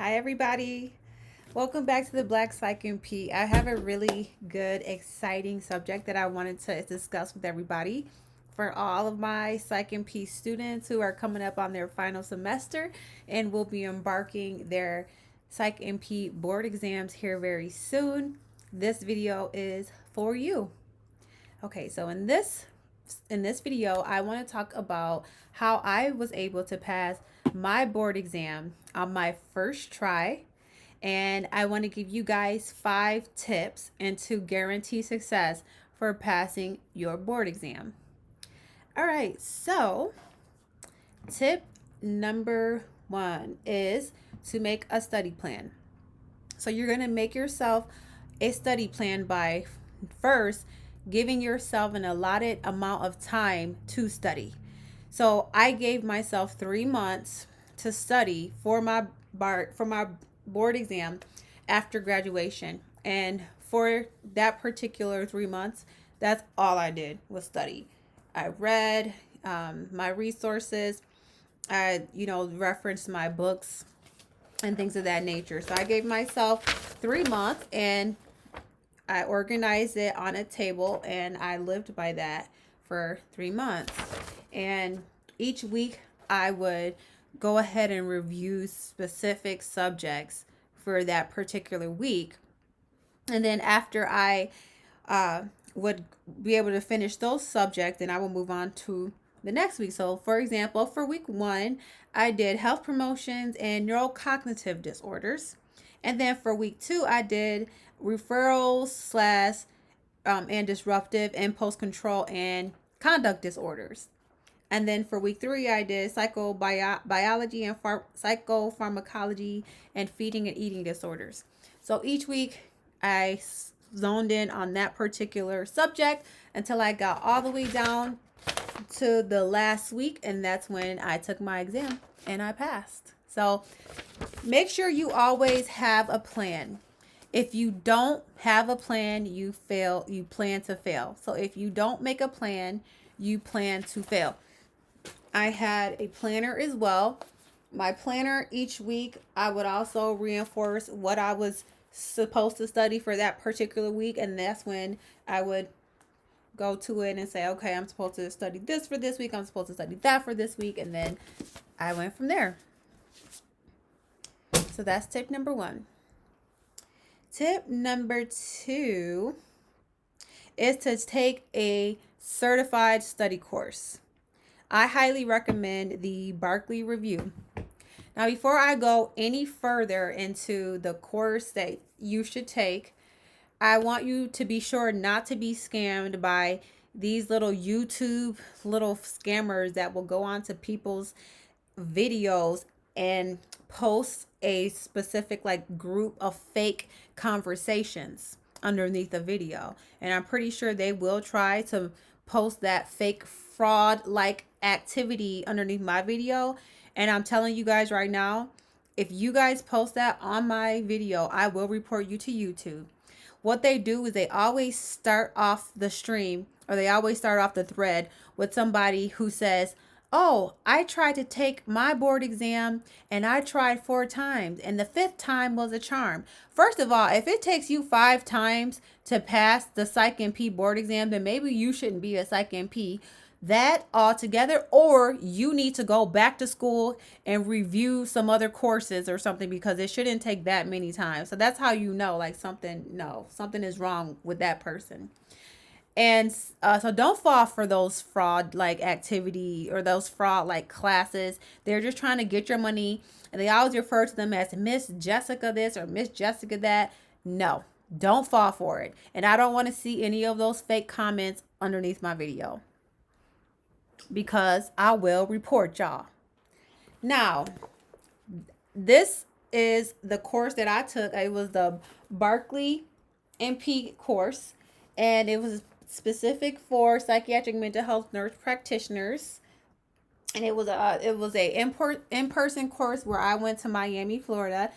Hi, everybody. Welcome back to the Black Psych MP. I have a really good, exciting subject that I wanted to discuss with everybody. For all of my Psych MP students who are coming up on their final semester and will be embarking their Psych MP board exams here very soon, this video is for you. Okay, so in this video, I want to talk about how I was able to pass my board exam on my first try. And I want to give you guys 5 tips and to guarantee success for passing your board exam. All right, so tip number 1 is to make a study plan. So you're going to make yourself a study plan by first giving yourself an allotted amount of time to study. So I gave myself 3 months to study for my board exam after graduation. And for that particular 3 months, that's all I did was study. I read my resources. I, referenced my books and things of that nature. So I gave myself 3 months and I organized it on a table and I lived by that for 3 months. And each week I would go ahead and review specific subjects for that particular week. And then after I would be able to finish those subjects, then I will move on to the next week. So for example, for week 1, I did health promotions and neurocognitive disorders. And then for week 2, I did referrals and disruptive impulse control and conduct disorders. And then for week 3, I did psychobiology and psychopharmacology and feeding and eating disorders. So each week I zoned in on that particular subject until I got all the way down to the last week, and that's when I took my exam and I passed. So make sure you always have a plan. If you don't have a plan, you plan to fail. So if you don't make a plan, you plan to fail. I had a planner as well. My planner each week, I would also reinforce what I was supposed to study for that particular week, and that's when I would go to it and say, okay, I'm supposed to study this for this week, I'm supposed to study that for this week, and then I went from there. So that's tip number 1. Tip number 2 is to take a certified study course. I highly recommend the Berkeley Review. Now, before I go any further into the course that you should take, I want you to be sure not to be scammed by these little YouTube little scammers that will go onto people's videos and post a specific group of fake conversations underneath the video. And I'm pretty sure they will try to post that fake fraud activity underneath my video. And I'm telling you guys right now, if you guys post that on my video, I will report you to YouTube. What they do is they always start off the stream, or they always start off the thread with somebody who says, oh, I tried to take my board exam and I tried 4 times and the 5th time was a charm. First of all, if it takes you 5 times to pass the Psych MP board exam, then maybe you shouldn't be a Psych MP that altogether, or you need to go back to school and review some other courses or something, because it shouldn't take that many times. So that's how you know something is wrong with that person. And so don't fall for those fraud activity or those fraud classes. They're just trying to get your money, and they always refer to them as Miss Jessica this or Miss Jessica that. No, don't fall for it. And I don't want to see any of those fake comments underneath my video, because I will report y'all. Now, this is the course that I took. It was the Berkeley MP course, and it was specific for psychiatric mental health nurse practitioners. And it was a in-person course where I went to Miami, Florida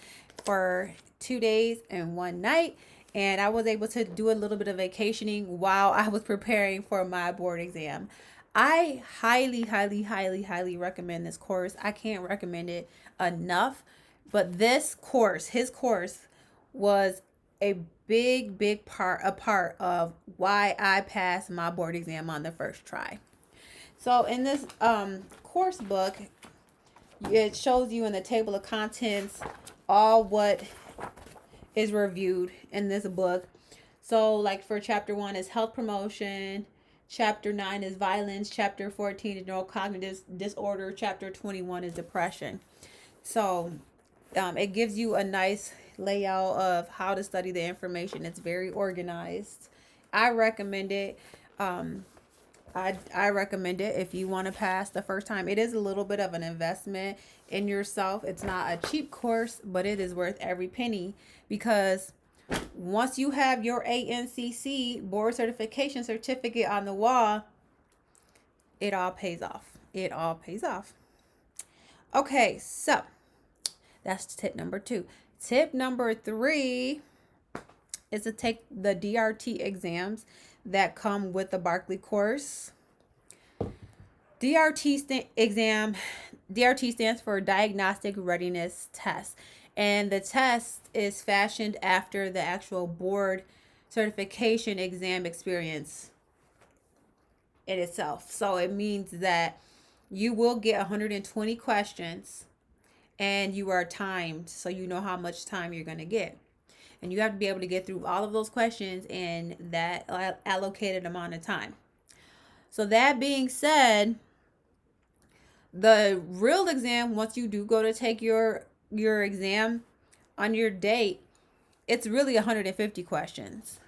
for 2 days and 1 night. And I was able to do a little bit of vacationing while I was preparing for my board exam. I highly, highly, highly, highly recommend this course. I can't recommend it enough. But this course, his course, was a big a part of why I passed my board exam on the first try. So in this course book, it shows you in the table of contents all what is reviewed in this book. So like for chapter 1 is health promotion, chapter 9 is violence, chapter 14 is neurocognitive disorder, chapter 21 is depression. So it gives you a nice layout of how to study the information. It's very organized. I recommend it. I recommend it if you want to pass the first time. It is a little bit of an investment in yourself. It's not a cheap course, but it is worth every penny, because once you have your ANCC board certification certificate on the wall, it all pays off. It all pays off. Okay, so that's tip number 2. Tip number 3 is to take the DRT exams that come with the Barkley course. DRT stands for Diagnostic Readiness Test, and the test is fashioned after the actual board certification exam experience in itself. So it means that you will get 120 questions, and you are timed, so you know how much time you're going to get. And you have to be able to get through all of those questions in that allocated amount of time. So that being said, the real exam, once you do go to take your exam on your date, it's really 150 questions.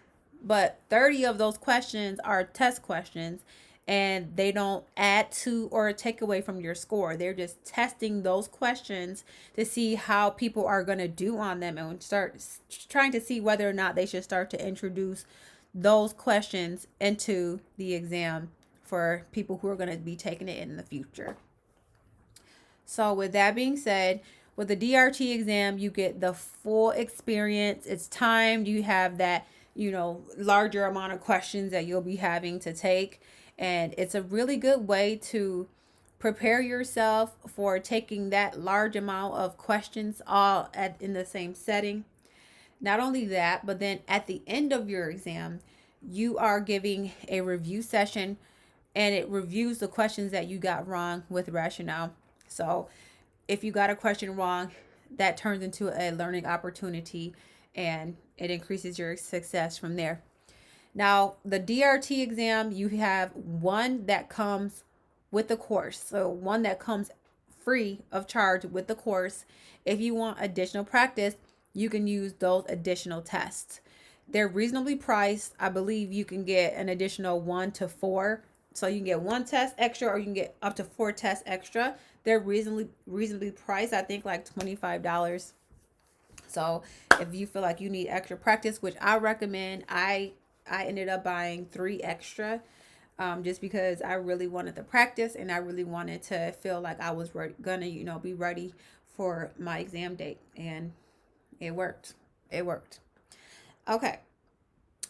But 30 of those questions are test questions, and they don't add to or take away from your score. They're just testing those questions to see how people are going to do on them, and start trying to see whether or not they should start to introduce those questions into the exam for people who are going to be taking it in the future. So with that being said, with the DRT exam, you get the full experience. It's timed. You have that, larger amount of questions that you'll be having to take. And it's a really good way to prepare yourself for taking that large amount of questions all in the same setting. Not only that, but then at the end of your exam, you are giving a review session, and it reviews the questions that you got wrong with rationale. So if you got a question wrong, that turns into a learning opportunity, and it increases your success from there. Now, the DRT exam, you have one that comes with the course. So one that comes free of charge with the course. If you want additional practice, you can use those additional tests. They're reasonably priced. I believe you can get an additional 1 to 4. So you can get 1 test extra, or you can get up to 4 tests extra. They're reasonably priced. I think like $25. So if you feel like you need extra practice, which I recommend, I ended up buying 3 extra, just because I really wanted the practice, and I really wanted to feel like I was gonna, be ready for my exam date, and it worked. It worked. Okay,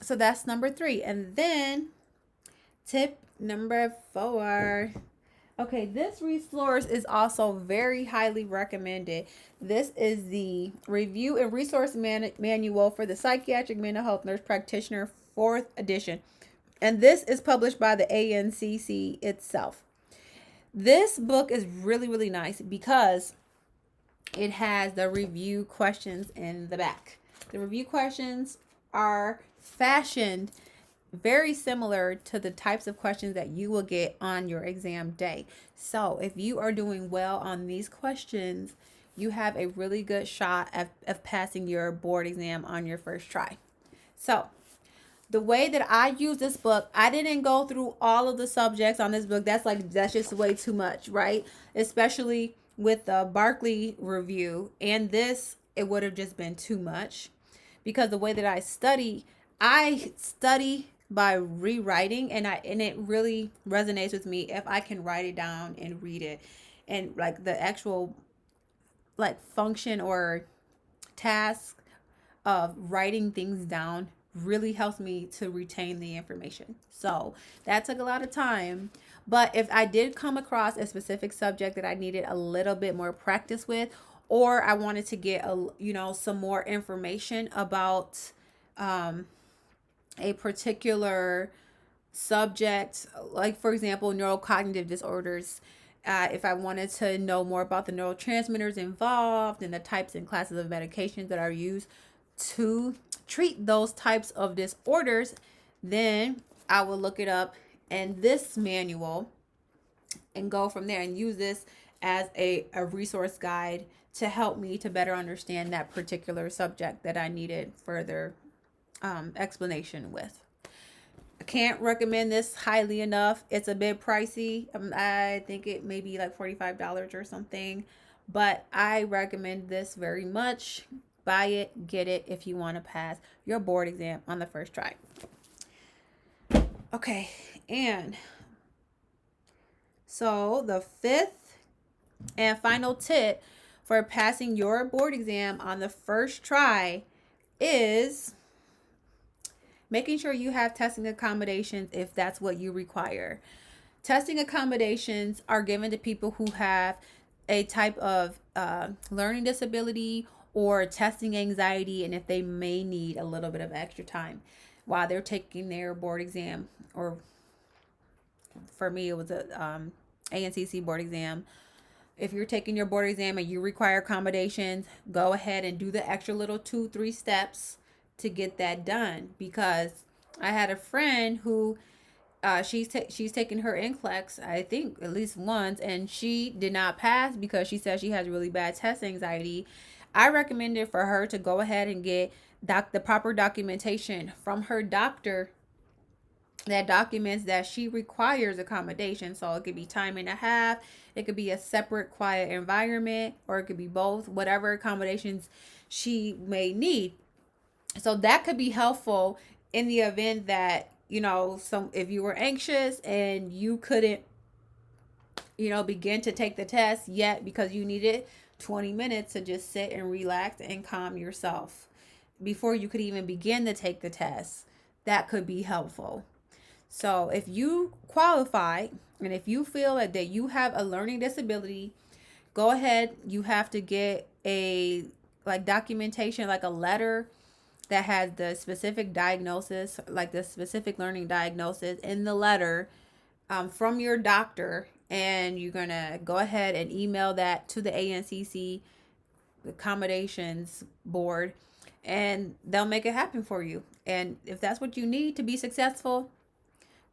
so that's number 3, and then tip number 4. Okay, this resource is also very highly recommended. This is the Review and Resource Manual for the Psychiatric Mental Health Nurse Practitioner, 4th edition. And this is published by the ANCC itself. This book is really, really nice because it has the review questions in the back. The review questions are fashioned very similar to the types of questions that you will get on your exam day. So if you are doing well on these questions, you have a really good shot of passing your board exam on your first try. So the way that I use this book, I didn't go through all of the subjects on this book. That's just way too much, right? Especially with the Barkley review, and this, it would have just been too much, because the way that I study by rewriting, and it really resonates with me if I can write it down and read it, and like the actual function or task of writing things down really helps me to retain the information. So that took a lot of time. But if I did come across a specific subject that I needed a little bit more practice with, or I wanted to get some more information about a particular subject, like for example, neurocognitive disorders. If I wanted to know more about the neurotransmitters involved and the types and classes of medications that are used to treat those types of disorders, then I will look it up in this manual and go from there and use this as a resource guide to help me to better understand that particular subject that I needed further explanation with. I can't recommend this highly enough. It's a bit pricey. I think it may be like $45 or something, but I recommend this very much. Buy it, get it if you want to pass your board exam on the first try. Okay, and so the fifth and final tip for passing your board exam on the first try is making sure you have testing accommodations if that's what you require. Testing accommodations are given to people who have a type of learning disability or testing anxiety, and if they may need a little bit of extra time while they're taking their board exam, or for me it was a ANCC board exam. If you're taking your board exam and you require accommodations, go ahead and do the extra little 2-3 steps to get that done. Because I had a friend who she's taken her NCLEX, I think at least once, and she did not pass because she said she has really bad test anxiety. I recommended for her to go ahead and get the proper documentation from her doctor that documents that she requires accommodation. So it could be time and a half, it could be a separate quiet environment, or it could be both, whatever accommodations she may need. So that could be helpful in the event that, if you were anxious and you couldn't, begin to take the test yet because you needed 20 minutes to just sit and relax and calm yourself before you could even begin to take the test. That could be helpful. So if you qualify and if you feel that you have a learning disability, go ahead. You have to get a documentation, like a letter that has the specific diagnosis, like the specific learning diagnosis in the letter from your doctor. And you're going to go ahead and email that to the ANCC Accommodations Board, and they'll make it happen for you. And if that's what you need to be successful,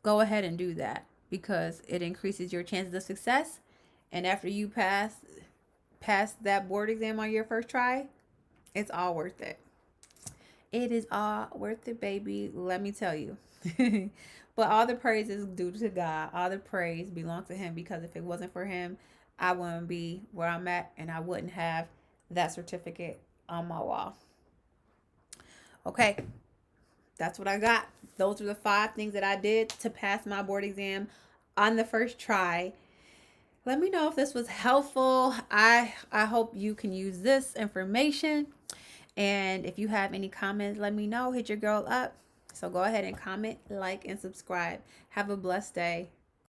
go ahead and do that, because it increases your chances of success. And after you pass that board exam on your first try, it's all worth it. It is all worth it, baby. Let me tell you. But all the praise is due to God. All the praise belongs to him, because if it wasn't for him, I wouldn't be where I'm at, and I wouldn't have that certificate on my wall. Okay, that's what I got. Those are the 5 things that I did to pass my board exam on the first try. Let me know if this was helpful. I hope you can use this information. And if you have any comments, let me know. Hit your girl up. So go ahead and comment, like, and subscribe. Have a blessed day.